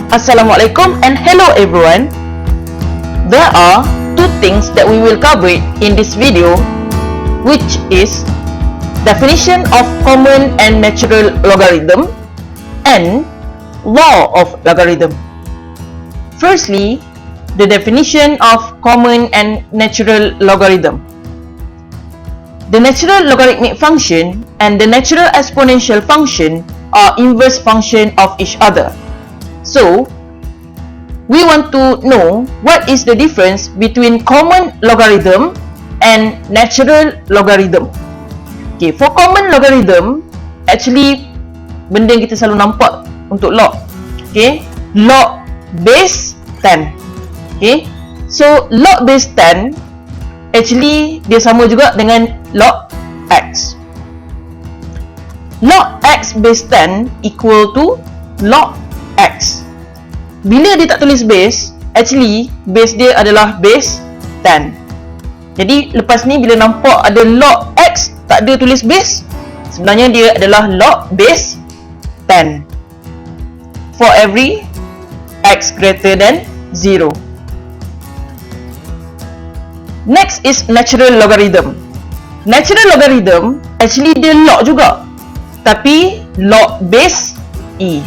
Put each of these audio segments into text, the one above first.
Assalamualaikum and hello everyone. There are two things that we will cover in this video, which is definition of common and natural logarithm and law of logarithm. Firstly, the definition of common and natural logarithm. The natural logarithmic function and the natural exponential function are inverse function of each other. So, we want to know what is the difference between common logarithm and natural logarithm. Okay, for common logarithm, actually benda yang kita selalu nampak untuk log. Okay, log base 10. Okay, so log base 10 actually dia sama juga dengan log x. Log x base 10 equal to log x. Bila dia tak tulis base, actually base dia adalah base 10. Jadi lepas ni bila nampak ada log x tak ada tulis base, sebenarnya dia adalah log base 10 for every x greater than 0. Next is natural logarithm. Natural logarithm actually dia log juga, tapi log base e.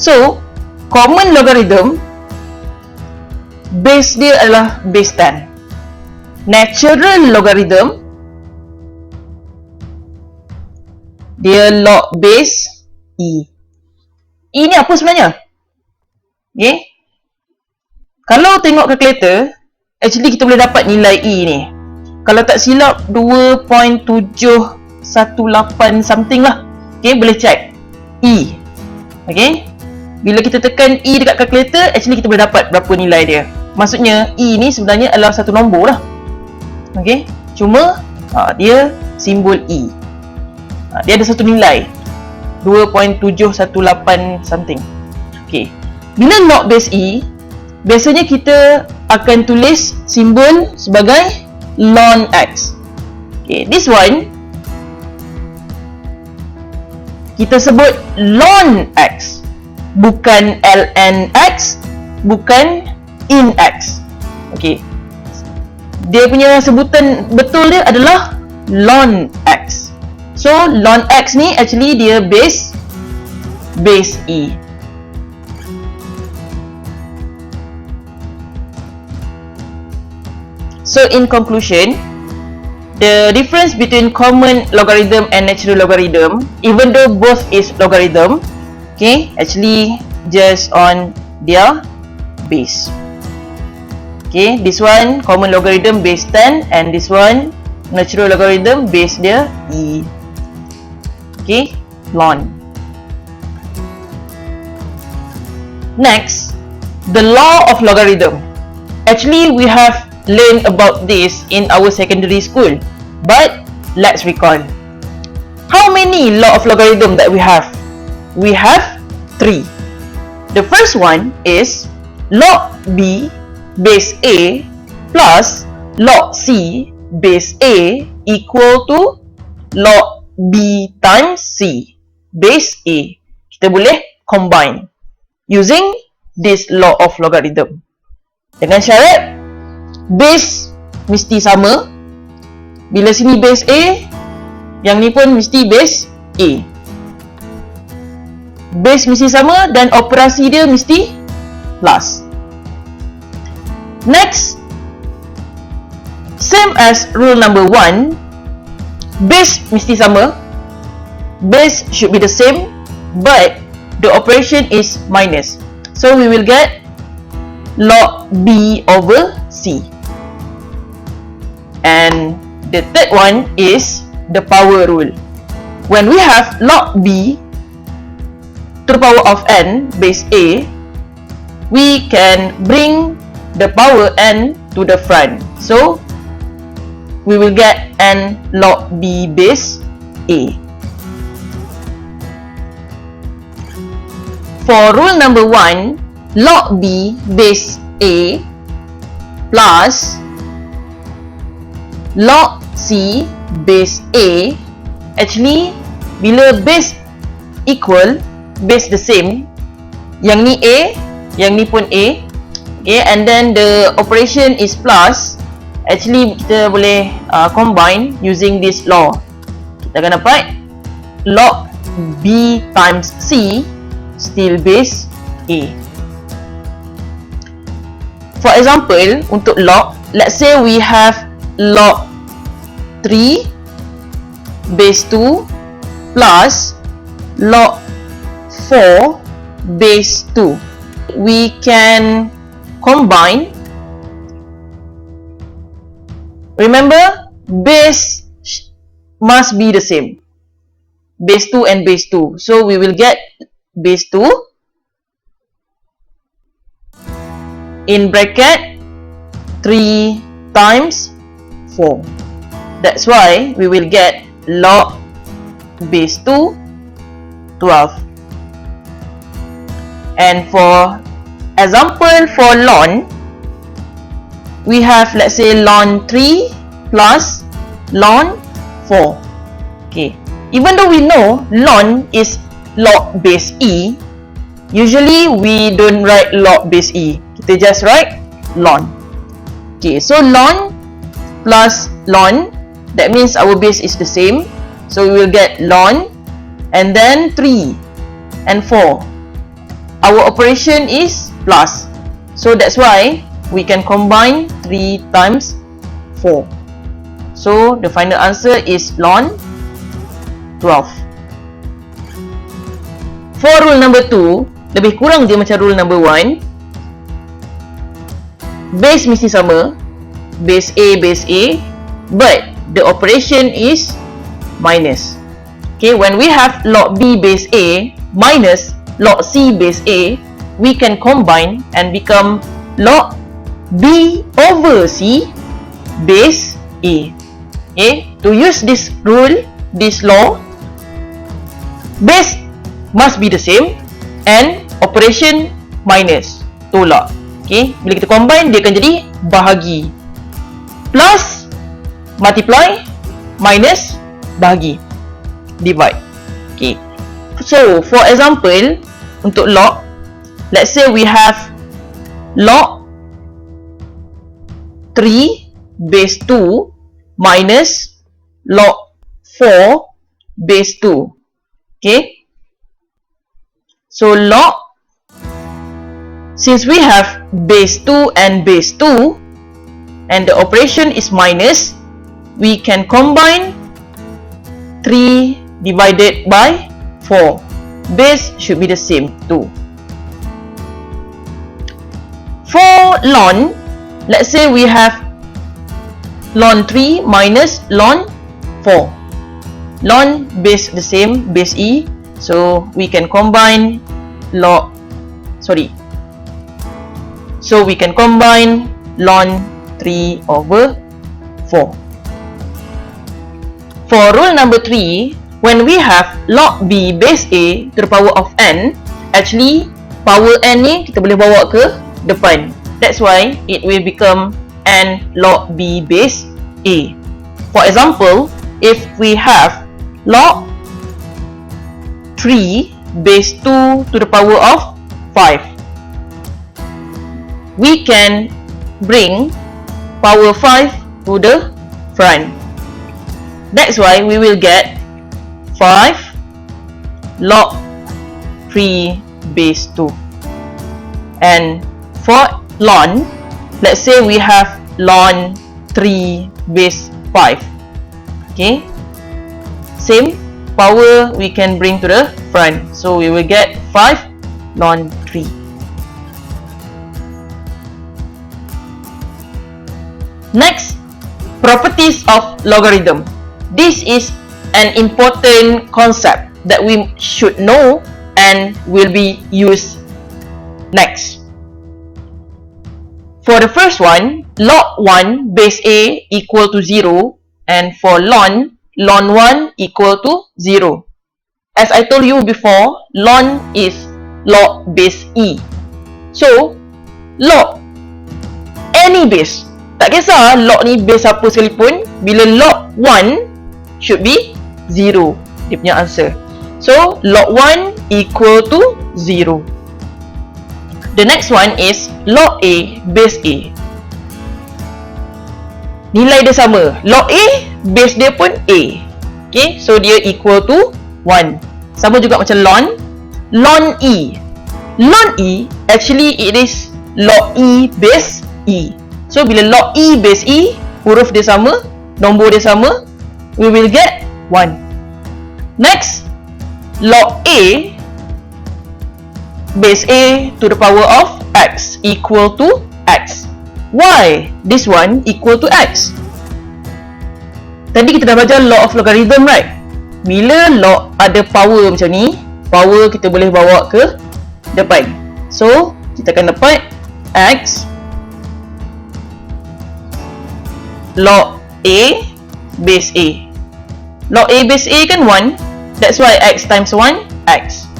So, common logarithm base dia adalah base 10. Natural logarithm dia log base e. E ni apa sebenarnya? Okay. Kalau tengok calculator, actually kita boleh dapat nilai e ni. Kalau tak silap 2.718 something lah. Okay, boleh check e. Okay. Bila kita tekan E dekat calculator, actually kita boleh dapat berapa nilai dia. Maksudnya E ni sebenarnya adalah satu nombor lah. Okay, cuma dia simbol E. Dia ada satu nilai 2.718 something. Okay, bila log base E, biasanya kita akan tulis simbol sebagai ln x. Okay, this one kita sebut ln x, bukan ln x, bukan in x. Okey. Dia punya sebutan betul dia adalah ln x. So ln x ni actually dia base e. So in conclusion, the difference between common logarithm and natural logarithm, even though both is logarithm, okay, actually just on their base. Okay, this one common logarithm base 10 and this one natural logarithm base dia e. Okay, ln. Next, the law of logarithm. Actually, we have learned about this in our secondary school, but let's recall. How many law of logarithm that we have? We have 3. The first one is log b base a plus log c base a equal to log b times c base a. Kita boleh combine using this law of logarithm. Dengan syarat base mesti sama. Bila sini base a, yang ni pun mesti base a. Base mesti sama dan operasi dia mesti plus. Next, same as rule number 1, base mesti sama. Base should be the same, but the operation is minus. So we will get log b over c. And the third one is the power rule. When we have log b to the power of n base a, we can bring the power n to the front. So we will get n log b base a. For rule number 1, log b base a plus log c base a, actually bila base equal, base the same, Yang ni A, yang ni pun A. Okay, and then the operation is plus. Actually, kita boleh combine using this law. Kita akan dapat log B times C still base A. For example, untuk log, let's say we have log 3 base 2 plus log 4 base 2. We can combine. Remember, base must be the same. Base 2 and base 2. So we will get base 2 in bracket 3 times 4. That's why we will get log base 2 12. And for example for ln, we have, let's say, ln 3 plus ln 4. Okay, even though we know ln is log base E, usually we don't write log base E. Kita just write ln. Okay, so ln plus ln, that means our base is the same. So we will get ln and then 3 and 4. Our operation is plus. So that's why we can combine 3 times 4. So the final answer is ln 12. For rule number 2, lebih kurang dia macam rule number 1. Base mesti sama. Base A, but the operation is minus. Okay, when we have log B base A minus log C base A, we can combine and become log B over C base A. Okay, to use this rule, this law, base must be the same and operation minus, tolak. Okay, bila kita combine, dia akan jadi bahagi. Plus, multiply, minus, bahagi, divide. Okay, so for example, untuk log, let's say we have log 3 base 2 minus log 4 base 2. Okay, so log, since we have base 2 and base 2 and the operation is minus, we can combine 3 divided by 4. Base should be the same too. For ln, let's say we have ln 3 minus ln 4. Ln base the same, base E, so we can combine so we can combine ln 3 over 4. For rule number 3, when we have log B base A to the power of n, actually power n ni kita boleh bawa ke depan. That's why it will become n log B base A. For example, if we have log 3 base 2 to the power of 5, we can bring power 5 to the front. That's why we will get 5 log 3 base 2. And for ln, let's say we have ln 3 base 5. Okay, same power we can bring to the front, so we will get 5 ln 3. Next, properties of logarithm. This is an important concept that we should know and will be used next. For the first one, log 1 base A equal to 0, and for ln 1 equal to 0. As I told you before, ln is log base E. So, log any base, tak kisah log ni base apa sekalipun, bila log 1 should be 0, dia punya answer. So, log 1 equal to 0. The next one is log A base A. Nilai dia sama. Log A, base dia pun A. Okay, so dia equal to 1. Sama juga macam ln E. Ln E, actually it is log E base E. So, bila log E base E, huruf dia sama, nombor dia sama, we will get 1. Next, log A base A to the power of X equal to X. Why this one equal to X? Tadi kita dah belajar law of logarithm, right? Bila log ada power macam ni, power kita boleh bawa ke depan. So, kita akan dapat X log A base A. Log A base A kan 1. That's why X times 1, X.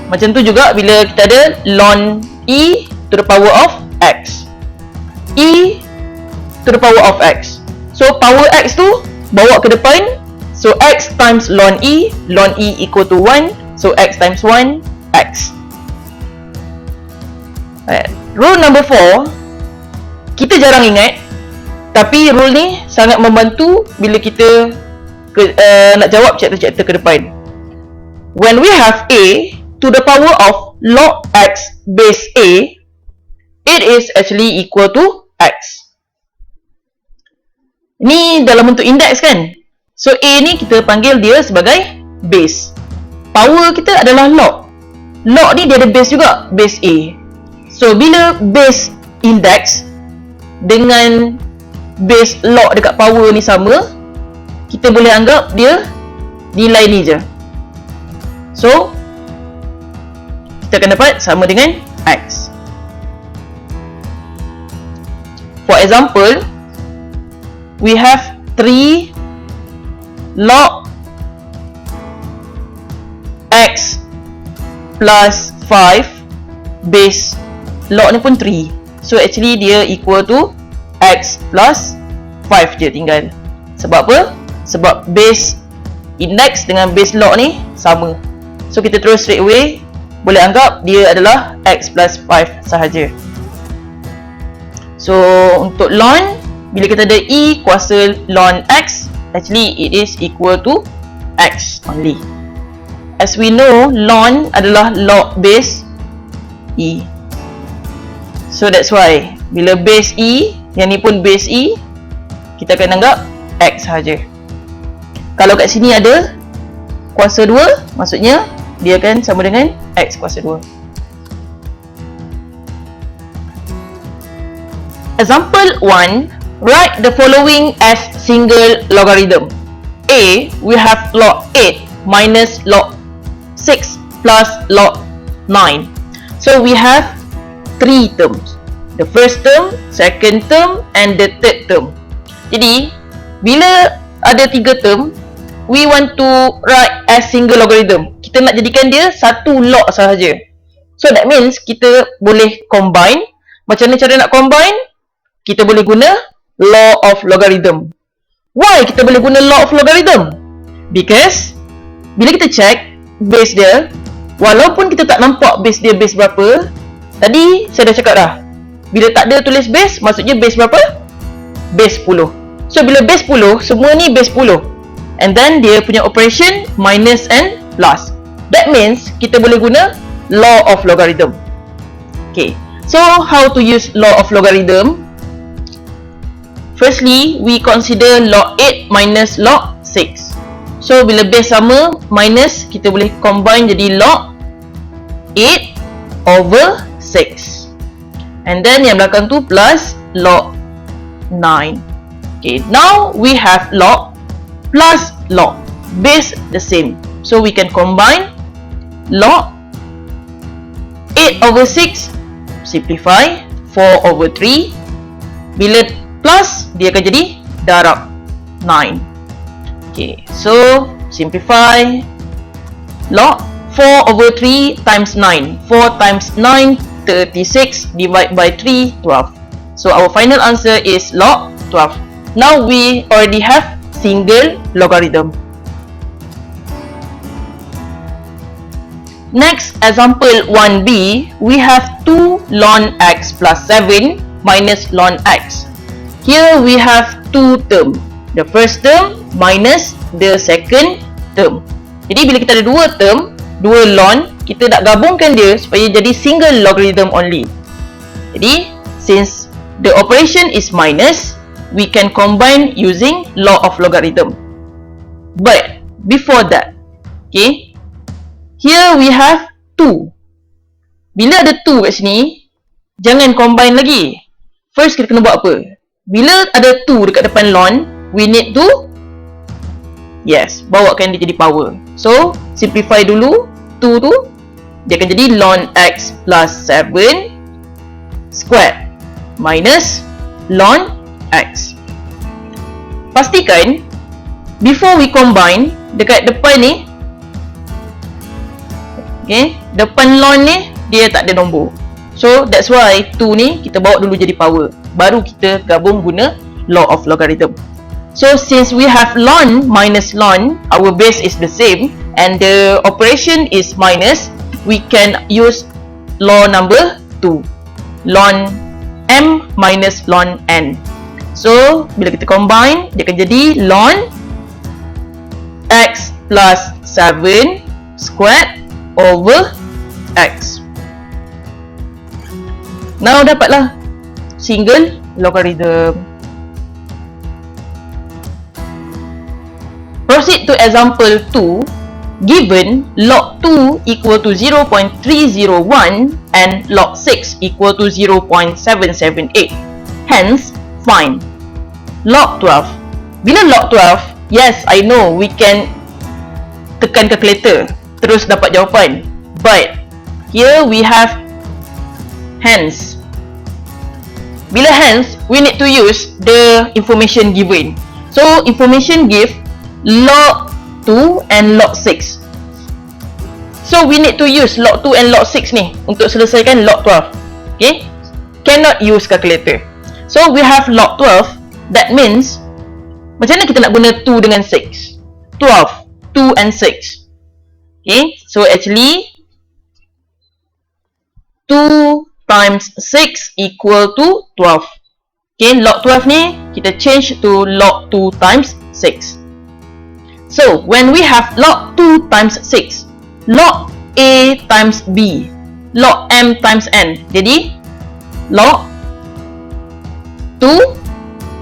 Macam tu juga bila kita ada ln E to the power of X. E to the power of X. So, power X tu bawa ke depan. So, X times ln E equal to 1. So, X times 1, X. Right. Rule number 4. Kita jarang ingat. Tapi rule ni sangat membantu bila kita nak jawab chapter-chapter ke depan. When we have A to the power of log X base A, it is actually equal to X. Ni dalam bentuk index kan? So, A ni kita panggil dia sebagai base. Power kita adalah log. Log ni dia ada base juga, base A. So, bila base index dengan base log dekat power ni sama, kita boleh anggap dia nilai ni je. So, kita akan dapat sama dengan X. For example, we have 3 log X plus 5 base log ni pun 3. So actually dia equal to X plus 5 je tinggal. Sebab apa? Sebab base index dengan base log ni sama. So kita terus straight away boleh anggap dia adalah X plus 5 sahaja. So untuk ln, bila kita ada E kuasa ln X, actually it is equal to X only. As we know, ln adalah log base E. So that's why bila base E, yang ni pun base E, kita akan anggap X sahaja. Kalau kat sini ada kuasa 2, maksudnya dia akan sama dengan X kuasa 2. Example 1. Write the following as single logarithm. A. We have log 8 minus log 6 plus log 9. So we have 3 terms. The first term, second term and the third term. Jadi, bila ada 3 term, we want to write as single logarithm. Kita nak jadikan dia satu log sahaja. So that means kita boleh combine. Macam mana cara nak combine? Kita boleh guna law of logarithm. Why kita boleh guna law of logarithm? Because bila kita check base dia, walaupun kita tak nampak base dia base berapa, tadi saya dah cakap dah, bila tak ada tulis base, maksudnya base berapa? Base 10. So bila base 10, semua ni base 10. And then dia punya operation minus and plus. That means kita boleh guna law of logarithm. Okay, so how to use law of logarithm? Firstly, we consider log 8 minus log 6. So bila base sama, minus, kita boleh combine jadi log 8 over 6. And then yang belakang tu plus log 9. Okay, now we have log plus log. Base the same. So we can combine log 8 over 6, simplify, 4 over 3. Bila plus, dia akan jadi darab 9. Okay, so simplify, log 4 over 3 times 9. 4 times 9, 36, divide by 3, 12. So our final answer is log 12. Now we already have single logarithm. Next, example 1b, we have 2 ln x plus 7 minus ln x. Here we have two term. The first term minus the second term. Jadi bila kita ada dua term, dua ln, kita nak gabungkan dia supaya jadi single logarithm only. Jadi, since the operation is minus, we can combine using law of logarithm. But before that, okay, here we have 2. Bila ada 2 kat sini, jangan combine lagi. First kita kena buat apa? Bila ada 2 dekat depan ln, we need to bawakan dia jadi power. So, simplify dulu 2 tu, dia akan jadi ln x plus 7 squared minus ln x. Pastikan before we combine, dekat depan ni, okay, depan ln ni dia tak ada nombor. So that's why 2 ni kita bawa dulu jadi power, baru kita gabung guna law of logarithm. So since we have ln minus ln, our base is the same and the operation is minus, we can use law number 2, ln m minus ln n. So bila kita combine, dia akan jadi ln x plus 7 squared over x. Now dapatlah single logarithm. Proceed to example 2. Given log 2 equal to 0.301 and log 6 equal to 0.778. Hence, find log 12. Bila log 12, yes, I know we can tekan calculator terus dapat jawapan. But here we have hence. Bila hence, we need to use the information given. So, information give log 2 and log 6. So, we need to use log 2 and log 6 ni untuk selesaikan log 12. Okay? Cannot use calculator. So, we have log 12. That means, macam mana kita nak guna 2 dengan 6? 12, 2 and 6. Okay? So, actually, 2 times 6 equal to 12. Okay, log 12 ni kita change to log 2 times 6. So, when we have log 2 times 6, log A times B, log M times N. Jadi, log 2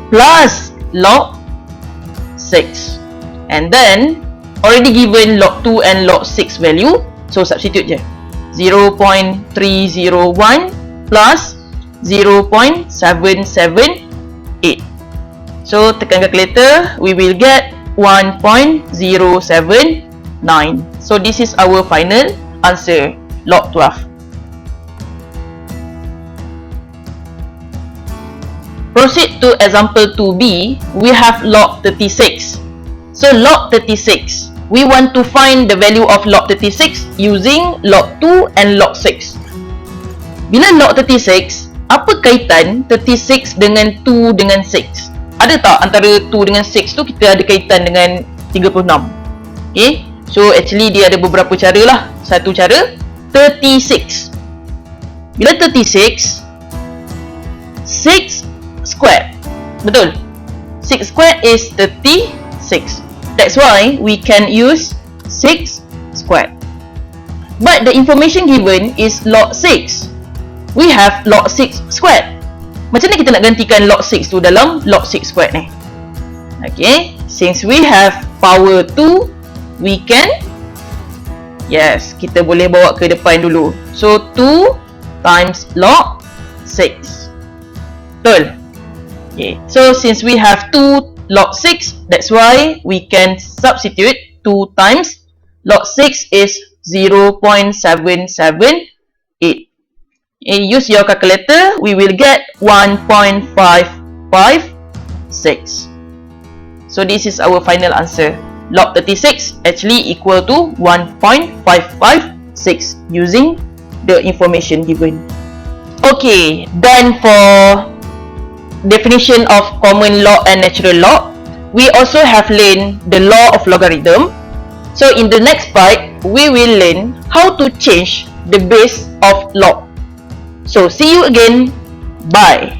plus log 6. And then, already given log 2 and log 6 value, so substitute je. 0.301 plus 0.778. So, tekan calculator, we will get 1.079. So, this is our final answer, log 12. Proceed to example 2b, we have log 36. So, log 36, we want to find the value of log 36 using log 2 and log 6. Bila log 36, apa kaitan 36 dengan 2 dengan 6? Ada tak antara 2 dengan 6 tu kita ada kaitan dengan 36? Okay, so actually dia ada beberapa cara lah. Satu cara, 36. Bila 36, 6 squared. Betul? 6 squared is 36. That's why we can use 6 squared. But the information given is log 6. We have log 6 squared. Macam mana kita nak gantikan log 6 tu dalam log 6 squared ni? Okay, since we have power 2, we can, yes, kita boleh bawa ke depan dulu. So, 2 times log 6. Betul? Okay, so since we have 2 log 6, that's why we can substitute 2 times log 6 is 0.778. Use your calculator, we will get 1.556. So this is our final answer. Log 36 actually equal to 1.556 using the information given. Okay, done for definition of common law and natural law. We also have learned the law of logarithm. So in the next part, we will learn how to change the base of log. So see you again. Bye.